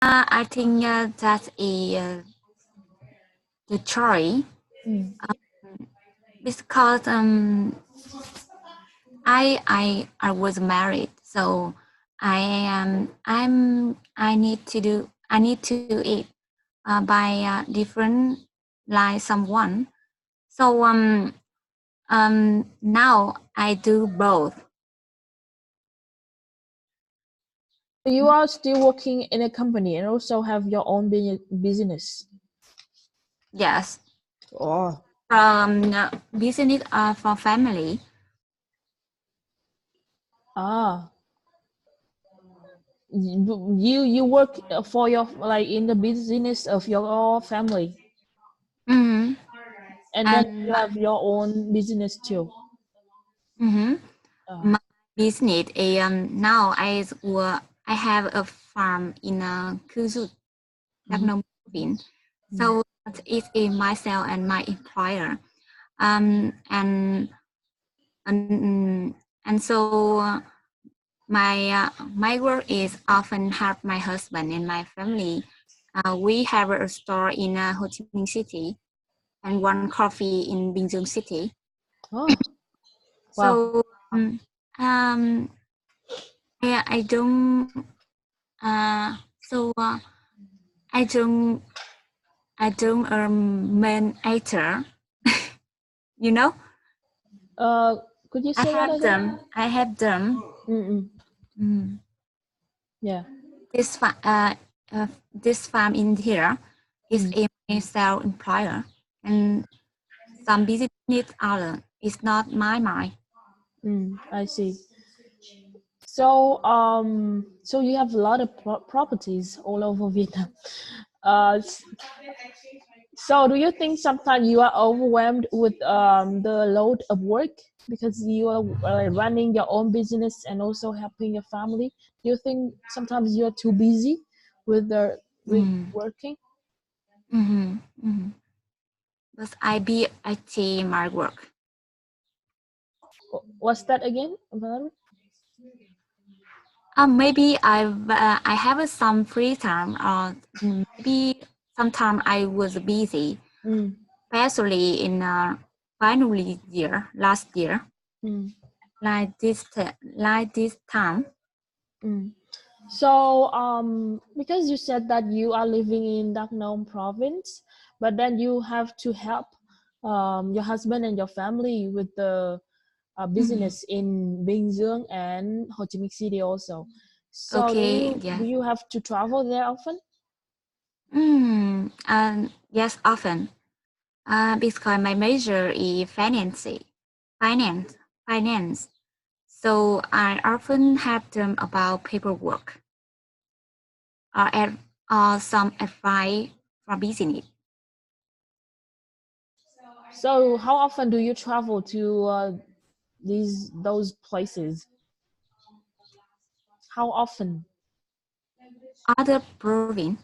I think that's the choice because I was married, so I need to eat by different like someone. So now I do both. You are still working in a company and also have your own business. Yes. Oh. From business for family. Ah. You work for your like in the business of your family. Mm-hmm. And then you have your own business too. Mm-hmm. My business is now I have a farm in Kuzut, Đắk Nông province. So it is myself and my employer, and so my work is often help my husband and my family. We have a store in Ho Chi Minh City and one coffee in Bình Dương City. Oh, wow. So I don't I don't main actor. You know. Could you say that again? I have them. Yeah. This farm in here is a self-employer, and some business other. It's not my mind. I see. So so you have a lot of properties all over Vietnam. So do you think sometimes you are overwhelmed with the load of work because you are running your own business and also helping your family? Do you think sometimes you are too busy with working? But I be IT my work. What's that again, Valerie? Maybe I have some free time, or maybe sometimes I was busy, especially in finally last year, like this time. So because you said that you are living in Đắk Nông province, but then you have to help your husband and your family with the business in Bình Dương and Ho Chi Minh City also. So Okay, do you have to travel there often? Yes, often. Because my major is finance. So I often have them about paperwork or some advice for business. So how often do you travel to those places? How often? Other province?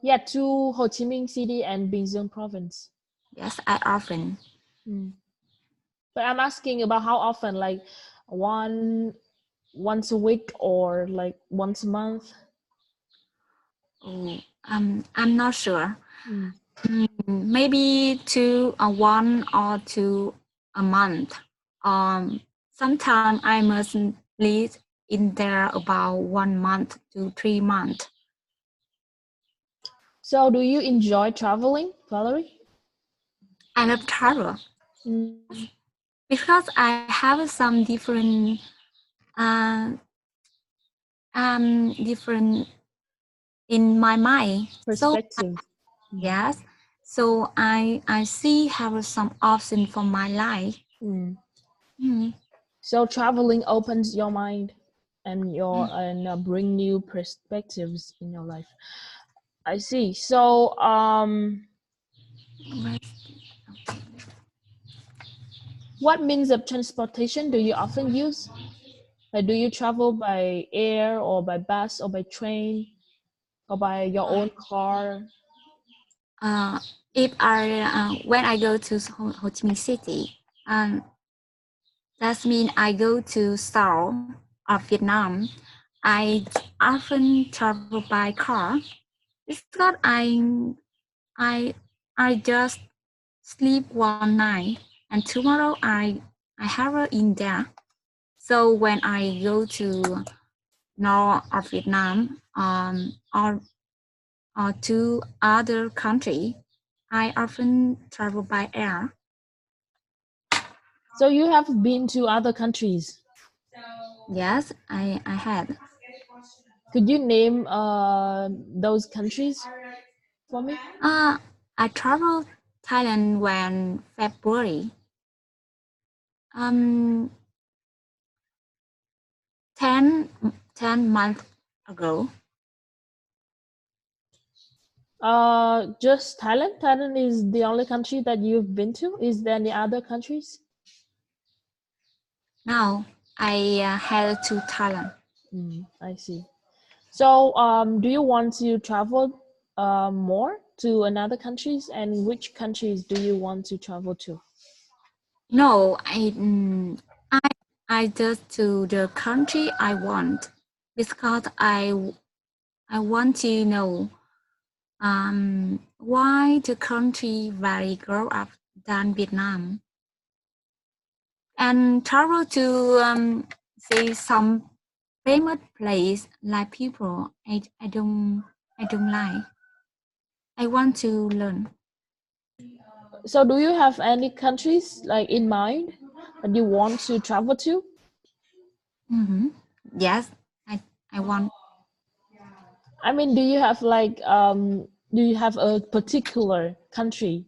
Yeah, to Ho Chi Minh City and Bình Dương province. Yes, I often. But I'm asking about how often, like once a week or like once a month. Oh, I'm not sure. Maybe one or two a month. Sometimes I must live in there about 1 month to 3 months. So do you enjoy traveling, Valerie? I love travel. Yes, because I have some different in my mind. Perspective. Yes. So I see have some option for my life. So traveling opens your mind and bring new perspectives in your life. I see. So what means of transportation do you often use? Like, do you travel by air or by bus or by train or by your own car? If I when I go to Ho Chi Minh City, that means I go to South of Vietnam. I often travel by car. It's because I just sleep one night and tomorrow I have a in there. So when I go to north of Vietnam or to other country, I often travel by air. So you have been to other countries? Yes, I had. Could you name those countries for me? I traveled Thailand when February. 10 months ago. Just Thailand? Thailand is the only country that you've been to? Is there any other countries? Now I head to Thailand. I see. So do you want to travel more to another countries, and which countries do you want to travel to? No, I just to the country I want because I want to know why the country very grow up than Vietnam and travel to say some famous place like people I don't like. I want to learn. So do you have any countries like in mind that you want to travel to? Yes, I want. I mean, do you have like do you have a particular country,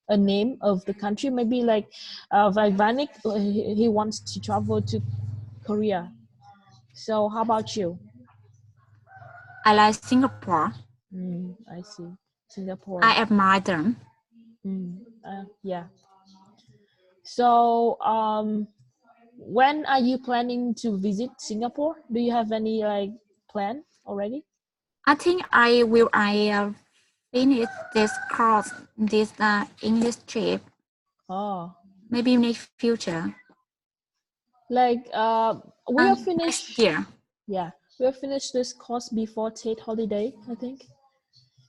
a name of the country? Maybe like Vanik, he wants to travel to Korea. So how about you? I like Singapore. I see. Singapore. I admire them. Yeah. So when are you planning to visit Singapore? Do you have any like plan already? I think I will. Finish this course, this English trip. Oh, Maybe next future. like we are Next finished. year. Yeah, we are finished this course before Tate holiday, I think.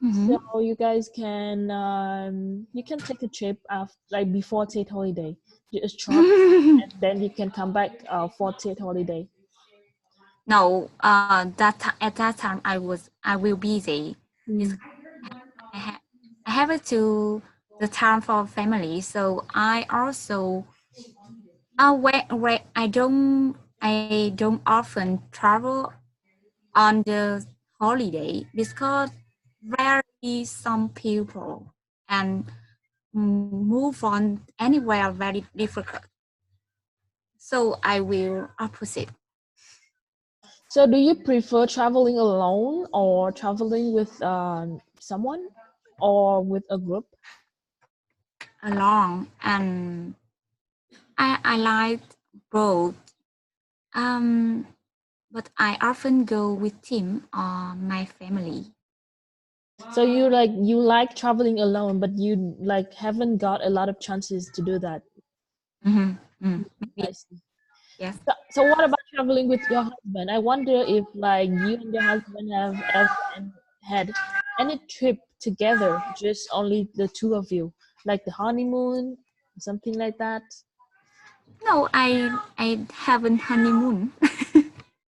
Mm-hmm. So you guys you can take a trip after like before Tate holiday, just short, and then you can come back for Tate holiday. No, at that time I will busy. I have it to the time for family, so I also where I don't often travel on the holiday because very some people and move on anywhere very difficult. So I will opposite. So do you prefer traveling alone or traveling with someone or with a group? Along and I like both. Um, but I often go with team or my family. So you like traveling alone, but you like haven't got a lot of chances to do that. Maybe I see. yes. So what about traveling with your husband? I wonder if like you and your husband have ever had any trip together, just only the two of you, like the honeymoon, something like that. No, I haven't honeymoon.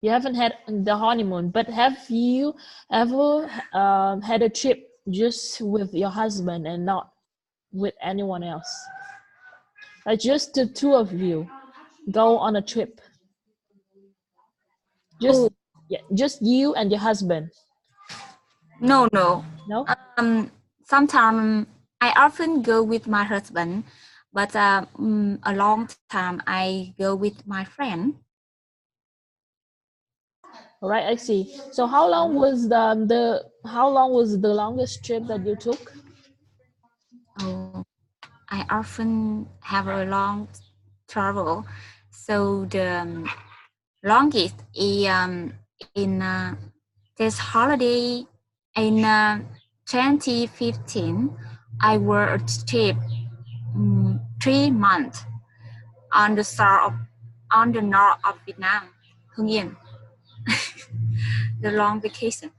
You haven't had the honeymoon, but have you ever had a trip just with your husband and not with anyone else? Like just the two of you go on a trip. Just Oh yeah, just you and your husband. no. No? Sometimes I often go with my husband, but a long time I go with my friend. All right, I see. So how long was the longest trip that you took? Oh, I often have a long travel, so the longest is in this holiday in 2015. I were a trip 3 months on the south of, on the north of Vietnam, Hưng Yên. the long vacation.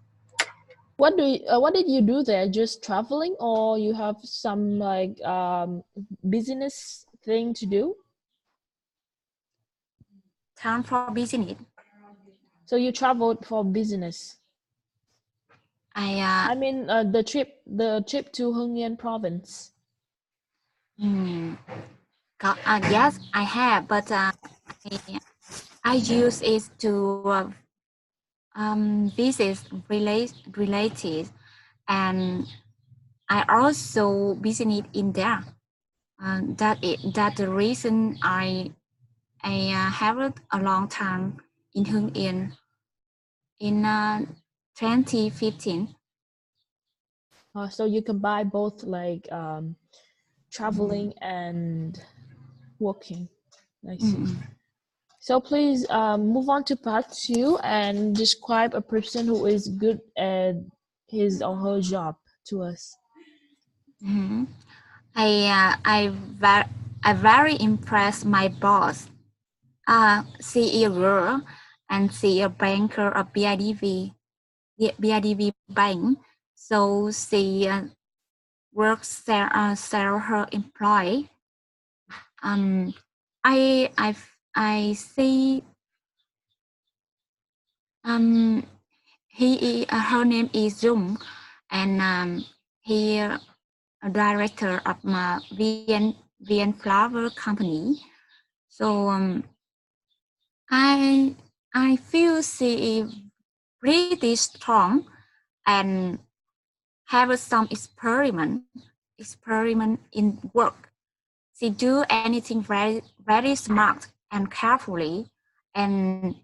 What did you do there? Just traveling, or you have some like business thing to do? Time for business. So you traveled for business. I mean the trip to Hưng Yên province. Yes, I have, but I use it to visit related, and I also visit in there. That the reason I have a long time in Hưng Yên in 2015. So you combine both like traveling and working. I see. So please move on to part 2 and describe a person who is good at his or her job to us. I very impressed my boss. She is a girl and she is a banker of BIDV Bank. So she works sell her employee. I see. Her name is Dung, and he a director of VN Flower Company. So I feel she is pretty strong and have some experiment in work. She do anything very smart and carefully, and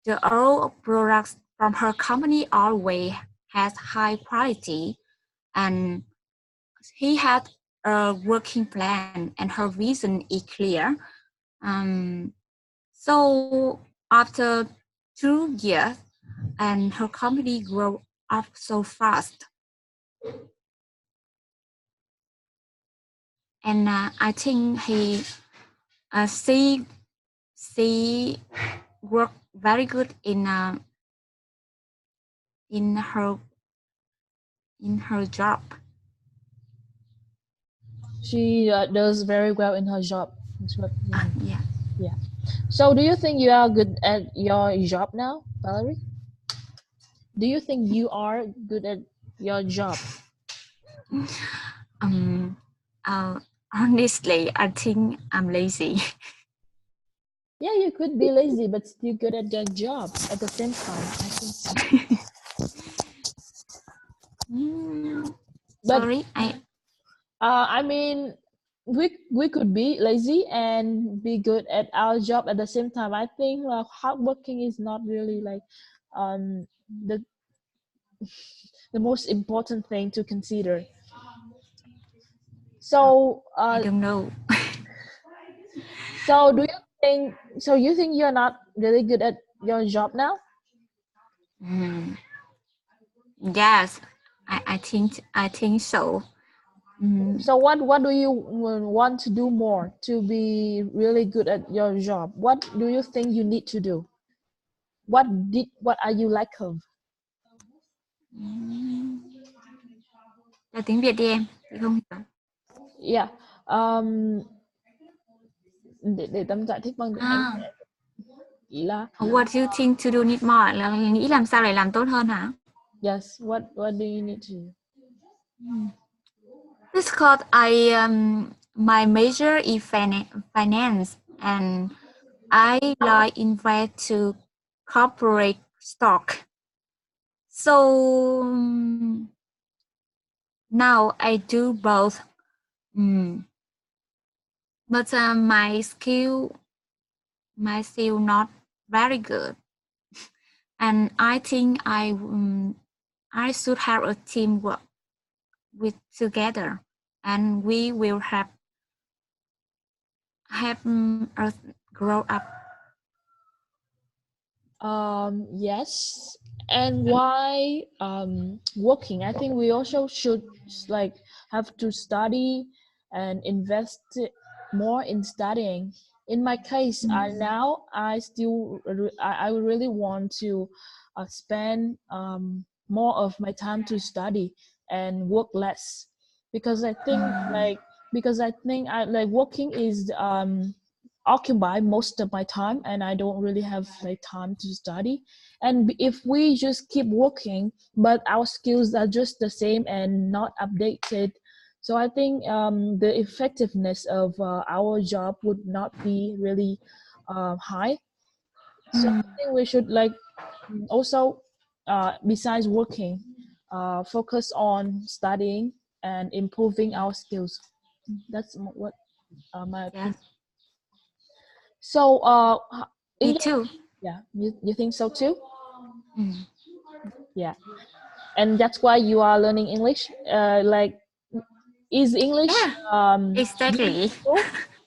the all products from her company always has high quality, and he had a working plan and her vision is clear. So after 2 years, and her company grew up so fast. And I think she worked very good in her job. She does very well in her job. That's what yeah. Yeah. So do you think you are good at your job now, Valerie? Do you think you are good at your job? Honestly, I think I'm lazy. Yeah, you could be lazy, but still good at your job at the same time. I think so. Sorry, I mean, we could be lazy and be good at our job at the same time. I think hardworking is not really like the most important thing to consider. So I don't know. So do you think? So you think you're not really good at your job now? Yes, I think so. So what do you want to do more to be really good at your job? What do you think you need to do? What are you lack of? Là tiếng Việt đi em, chị không hiểu. Yeah. Để Tâm giải thích bằng tiếng Anh. Ý là What do you think to do need more? Là nghĩ làm sao để làm tốt hơn hả? Yes. What do you need to do? Because my major is finance, and I like invest to corporate stock. So now I do both. But my skill not very good, and I think I should have a teamwork with together, and we will have us grow up. Yes. And why working? I think we also should like have to study and invest more in studying. In my case, I really want to spend more of my time to study and work less, because I think I like working is occupy most of my time, and I don't really have like time to study. And if we just keep working but our skills are just the same and not updated, so I think the effectiveness of our job would not be really high. So I think we should like also besides working, focus on studying and improving our skills. That's what my opinion. Yes. So Me too. yeah, you think so too? Mm. Yeah, and that's why you are learning English. Like, is English Yeah, exactly. useful?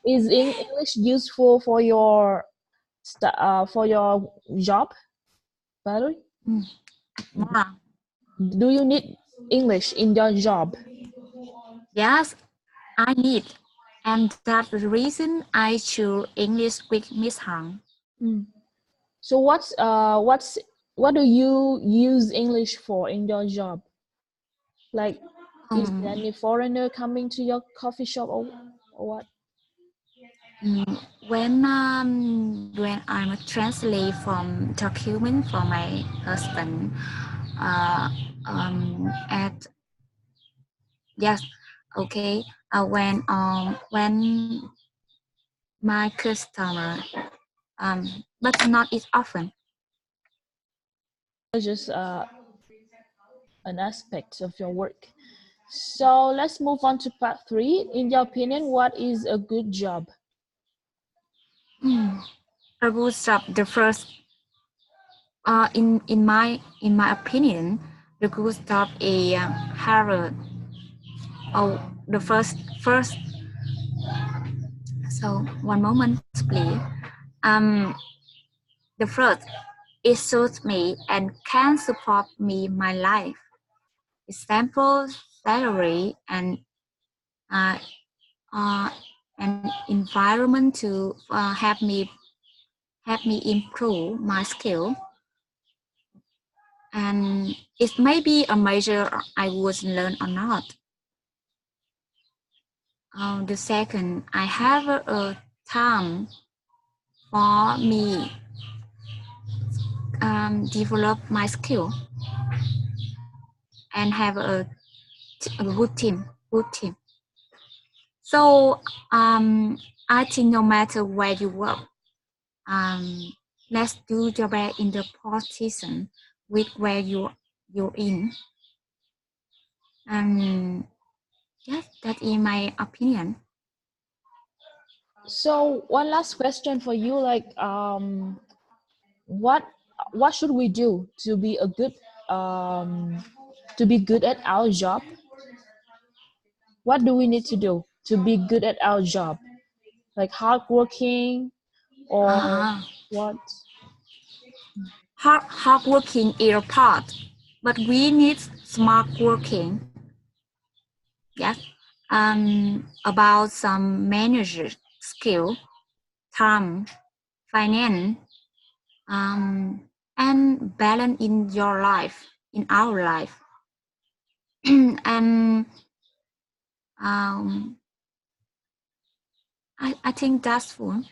Is English useful for your job, Valerie? Wow. Do you need English in your job? Yes, I need. And that's the reason I choose English with Miss Hằng. So what do you use English for in your job? Like, is there any foreigner coming to your coffee shop or what? When I'm translate from document for my husband, at yes, okay. When my customer, but not it often. It's just an aspect of your work. So let's move on to part 3. In your opinion, what is a good job? A good job, the first, in my opinion, the good job is Harvard. Oh, the first. So one moment, please. The first, it suits me and can support me my life. Example, salary and uh, an environment to help me improve my skill. And it may be a major I would learn or not. The second, I have a time for me develop my skill and have a good team. So I think no matter where you work, let's do your best in the position with where you're in. And yes, that is my opinion. So one last question for you, like what should we do to be a good at our job? What do we need to do to be good at our job? Like hardworking or what? Hard working is a part, but we need smart working. Yes. About some manager skill, time, finance, and balance in your life, in our life. And I think that's full.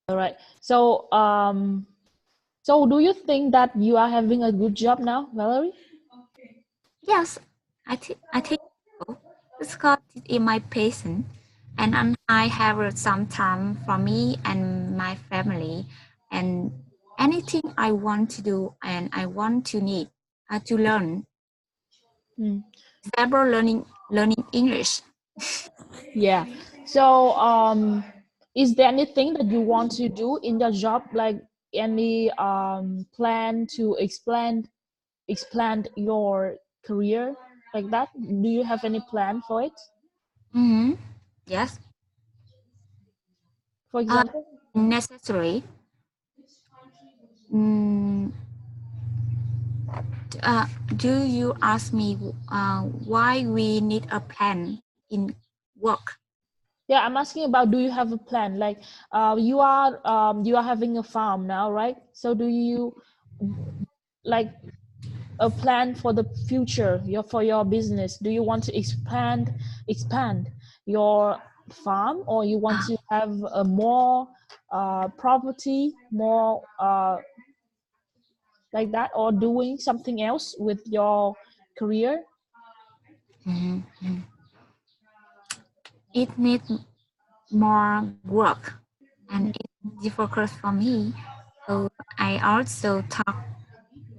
All right. So so do you think that you are having a good job now, Valerie? Yes, I think so. Because it is my passion, and I have some time for me and my family, and anything I want to do and I want to need to learn. Example, learning English. Yeah. So is there anything that you want to do in your job, like any plan to expand your career like that? Do you have any plan for it? Yes. For example? Necessary. Mm, do you ask me why we need a plan in work? Yeah, I'm asking about, do you have a plan? Like you are having a farm now, right? So do you like a plan for the future, for your business? Do you want to expand your farm, or you want to have a more property, more like that, or doing something else with your career? It needs more work and it's difficult for me. So I also thought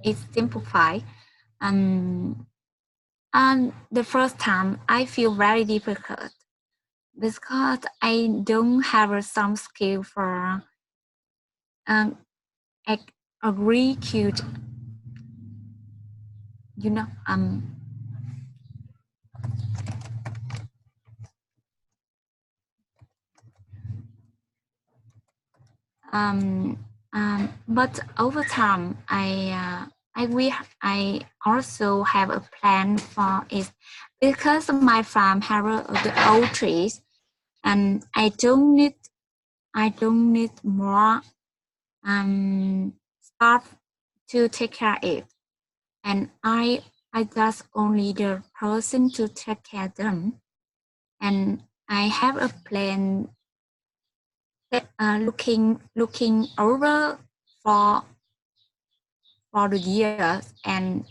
it's simplified. And the first time I feel very difficult because I don't have some skill for agriculture. You know, but over time, I also have a plan for it because my farm have the old trees, and I don't need more staff to take care of it, and I just only the person to take care of them, and I have a plan looking over for the years and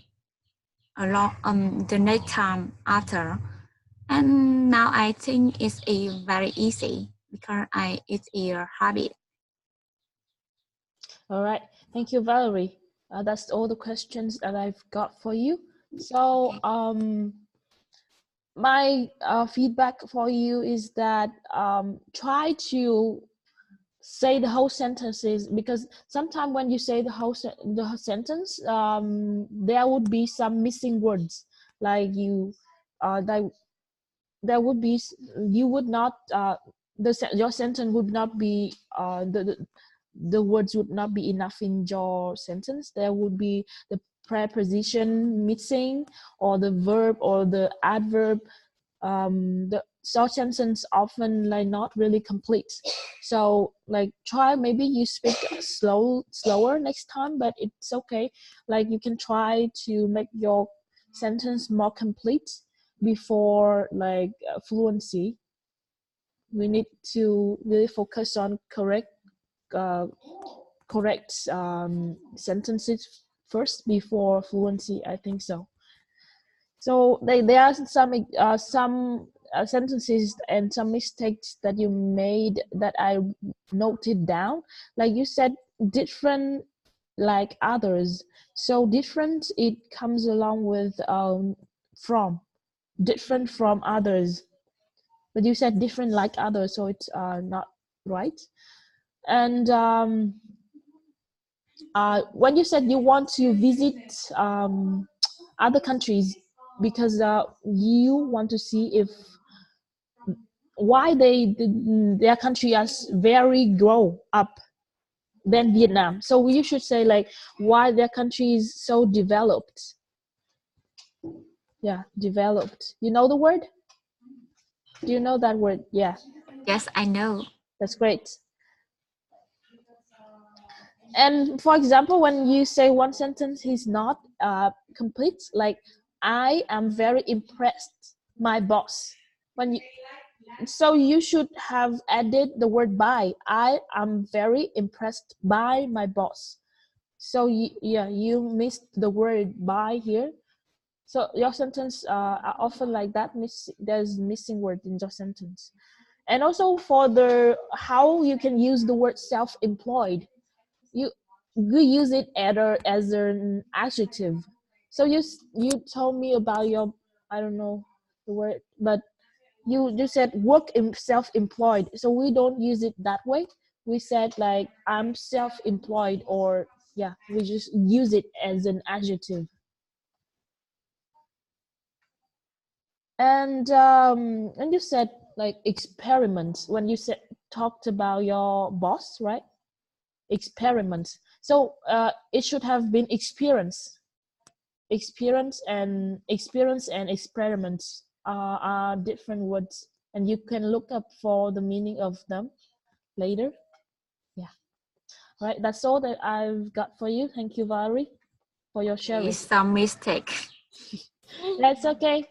along the next time after. And now I think it's very easy because it's a habit. All right, thank you, Valerie. That's all the questions that I've got for you. So my feedback for you is that try to say the whole sentences, because sometimes when you say the whole sentence, there would be some missing words, like you there would be, you would not your sentence would not be the words would not be enough in your sentence. There would be the preposition missing, or the verb or the adverb. The short sentence often like not really complete. So like try, maybe you speak slower next time, but it's okay. Like you can try to make your sentence more complete before like fluency. We need to really focus on correct sentences first before fluency, I think so. So there are some sentences and some mistakes that you made that I noted down. Like you said, different like others. So different, it comes along with from, different from others. But you said different like others, so it's not right. And when you said you want to visit other countries because you want to see if why their country is very grow up than Vietnam. So you should say like why their country is so developed. Yeah, developed. You know the word? Do you know that word? Yeah. Yes, I know. That's great. And for example, when you say one sentence is not complete, like I am very impressed my boss. When you, so you should have added the word by. I am very impressed by my boss. So you missed the word by here. So your sentence are often like that. There's missing word in your sentence. And also for the how you can use the word self-employed, you use it as an adjective. So you told me about your, I don't know the word, but you said work in self-employed. So we don't use it that way. We said like I'm self-employed, or yeah, we just use it as an adjective. And you said like experiments when you said talked about your boss, right? Experiments. So it should have been experience and experiments are different words, and you can look up for the meaning of them later. Yeah. Right, that's all that I've got for you. Thank you, Valerie, for your sharing. It's some mistake. That's okay.